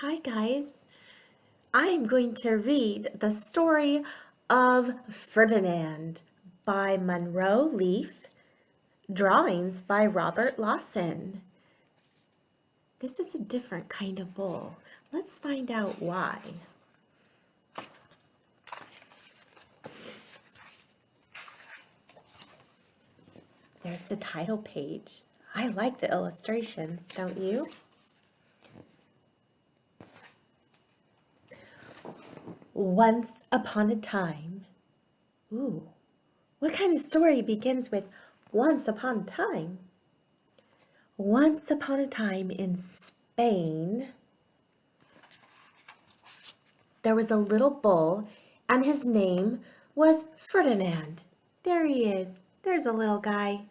Hi guys, I'm going to read the story of Ferdinand by Monroe Leaf, drawings by Robert Lawson. This is a different kind of bowl. Let's find out why. There's the title page. I like the illustrations, don't you? Once upon a time. Ooh, what kind of story begins with once upon a time? Once upon a time in Spain, there was a little bull, and his name was Ferdinand. There he is. There's a little guy.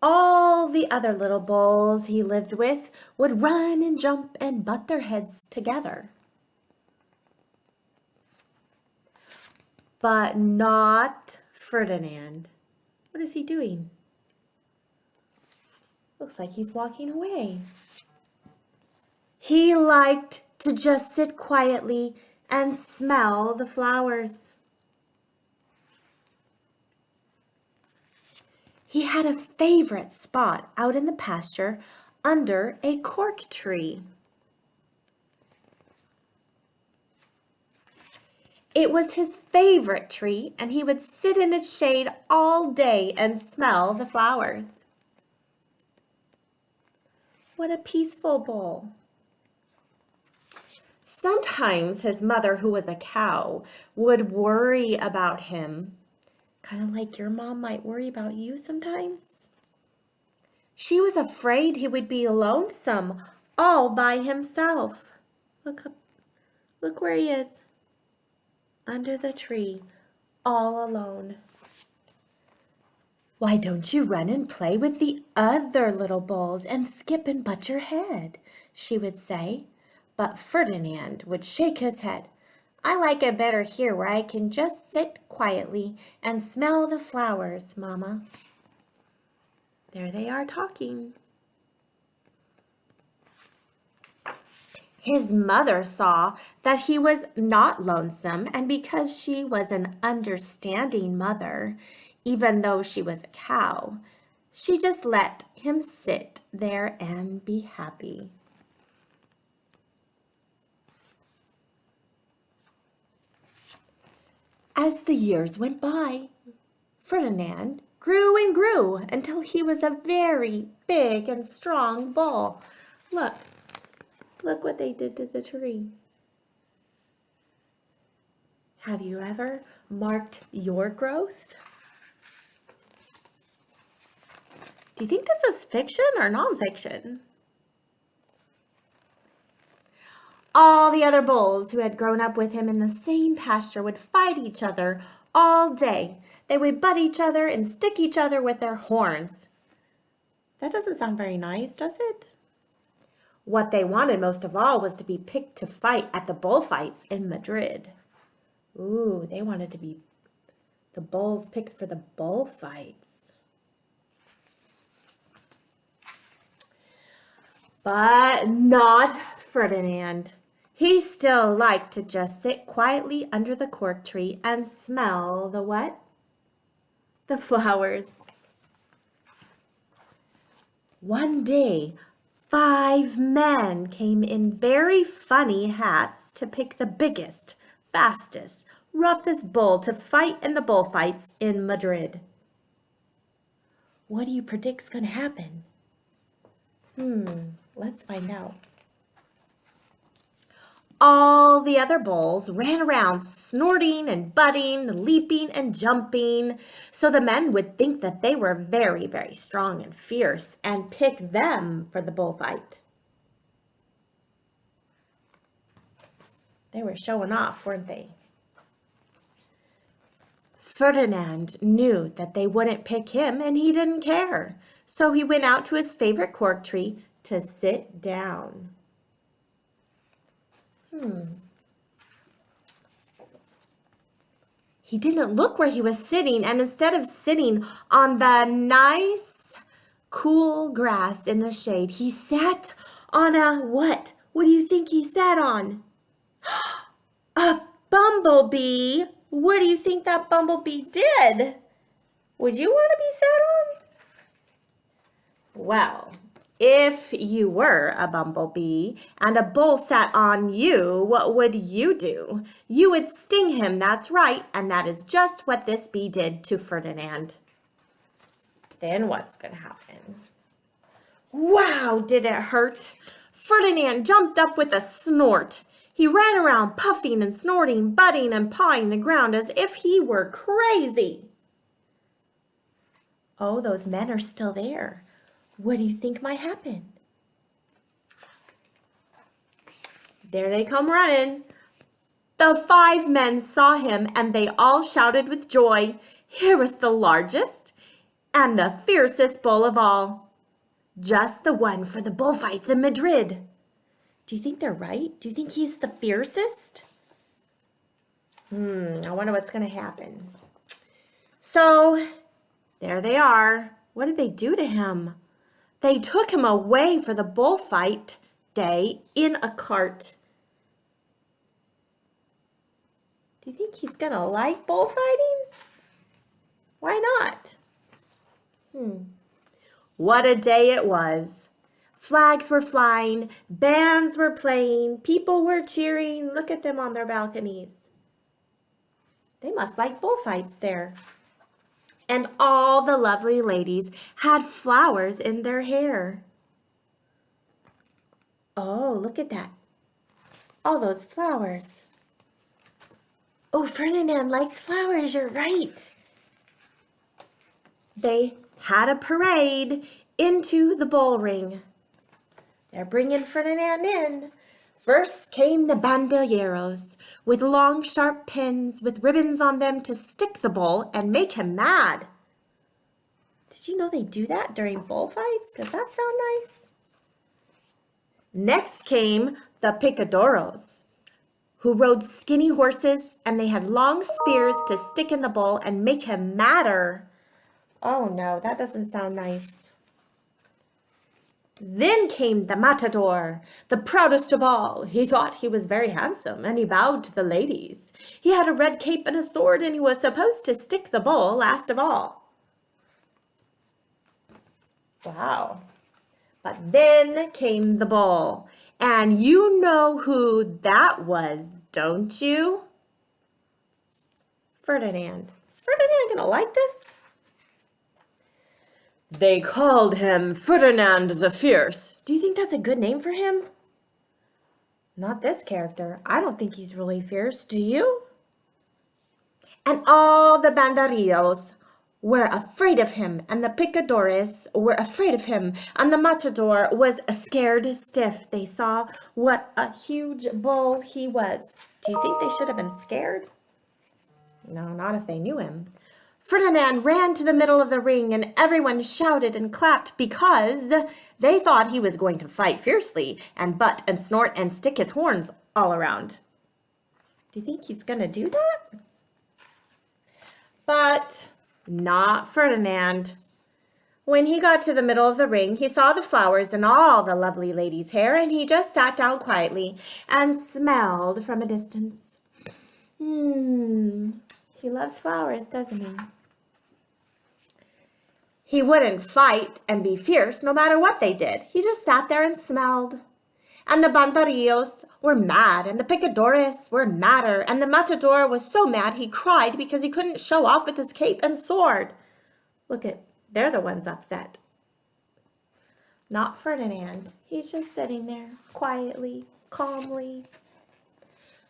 All the other little bulls he lived with would run and jump and butt their heads together. But not Ferdinand. What is he doing? Looks like he's walking away. He liked to just sit quietly and smell the flowers. He had a favorite spot out in the pasture under a cork tree. It was his favorite tree, and he would sit in its shade all day and smell the flowers. What a peaceful bull. Sometimes his mother, who was a cow, would worry about him, kind of like your mom might worry about you sometimes. She was afraid he would be lonesome all by himself. Look where he is, under the tree, all alone. Why don't you run and play with the other little bulls and skip and butt your head? She would say. But Ferdinand would shake his head. I like it better here where I can just sit quietly and smell the flowers, Mama. There they are talking. His mother saw that he was not lonesome, and because she was an understanding mother, even though she was a cow, she just let him sit there and be happy. As the years went by, Ferdinand grew and grew until he was a very big and strong bull. Look what they did to the tree. Have you ever marked your growth? Do you think this is fiction or nonfiction? All the other bulls who had grown up with him in the same pasture would fight each other all day. They would butt each other and stick each other with their horns. That doesn't sound very nice, does it? What they wanted most of all was to be picked to fight at the bullfights in Madrid. Ooh, they wanted to be the bulls picked for the bullfights. But not Ferdinand. He still liked to just sit quietly under the cork tree and smell the what? The flowers. One day, 5 men came in very funny hats to pick the biggest, fastest, roughest bull to fight in the bullfights in Madrid. What do you predict's going to happen? Let's find out. All the other bulls ran around snorting and butting, leaping and jumping, so the men would think that they were very, very strong and fierce and pick them for the bullfight. They were showing off, weren't they? Ferdinand knew that they wouldn't pick him, and he didn't care, so he went out to his favorite cork tree to sit down. He didn't look where he was sitting, and instead of sitting on the nice, cool grass in the shade. He sat on a what? What do you think he sat on? A bumblebee. What do you think that bumblebee did? Would you want to be sat on? Well, if you were a bumblebee and a bull sat on you, what would you do? You would sting him, that's right, and that is just what this bee did to Ferdinand. Then what's going to happen? Wow, did it hurt? Ferdinand jumped up with a snort. He ran around puffing and snorting, butting and pawing the ground as if he were crazy. Oh, those men are still there. What do you think might happen? There they come running. The 5 men saw him and they all shouted with joy. Here was the largest and the fiercest bull of all. Just the one for the bullfights in Madrid. Do you think they're right? Do you think he's the fiercest? I wonder what's going to happen. So, there they are. What did they do to him? They took him away for the bullfight day in a cart. Do you think he's going to like bullfighting? Why not? What a day it was. Flags were flying, bands were playing, people were cheering. Look at them on their balconies. They must like bullfights there. And all the lovely ladies had flowers in their hair. Oh, look at that. All those flowers. Oh, Ferdinand likes flowers, you're right. They had a parade into the bull ring. They're bringing Ferdinand in. First came the bandilleros with long, sharp pins with ribbons on them to stick the bull and make him mad. Did you know they do that during bullfights? Does that sound nice? Next came the picadoros, who rode skinny horses, and they had long spears to stick in the bull and make him madder. Oh no, that doesn't sound nice. Then came the matador, the proudest of all. He thought he was very handsome, and he bowed to the ladies. He had a red cape and a sword, and he was supposed to stick the bull last of all. Wow. But then came the bull, and you know who that was, don't you? Ferdinand. Is Ferdinand gonna like this? They called him Ferdinand the Fierce. Do you think that's a good name for him? Not this character. I don't think he's really fierce, do you? And all the banderillos were afraid of him, and the picadores were afraid of him, and the matador was scared stiff. They saw what a huge bull he was. Do you think they should have been scared? No, not if they knew him. Ferdinand ran to the middle of the ring, and everyone shouted and clapped because they thought he was going to fight fiercely and butt and snort and stick his horns all around. Do you think he's going to do that? But not Ferdinand. When he got to the middle of the ring, he saw the flowers in all the lovely ladies' hair, and he just sat down quietly and smelled from a distance. He loves flowers, doesn't he? He wouldn't fight and be fierce no matter what they did. He just sat there and smelled. And the banderillos were mad, and the picadores were madder, and the matador was so mad he cried because he couldn't show off with his cape and sword. Look at, they're the ones upset. Not Ferdinand. He's just sitting there quietly, calmly.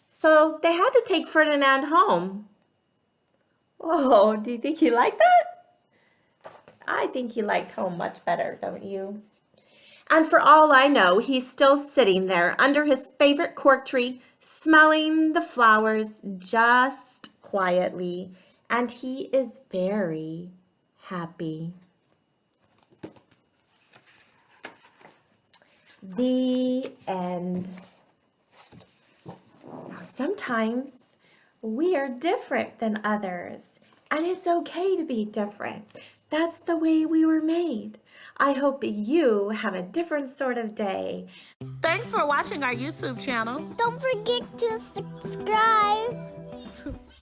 So they had to take Ferdinand home. Oh, do you think he liked that? I think he liked home much better, don't you? And for all I know, he's still sitting there under his favorite cork tree, smelling the flowers just quietly. And he is very happy. The end. Now, sometimes we are different than others, and it's okay to be different. That's the way we were made. I hope you have a different sort of day. Thanks for watching our YouTube channel. Don't forget to subscribe.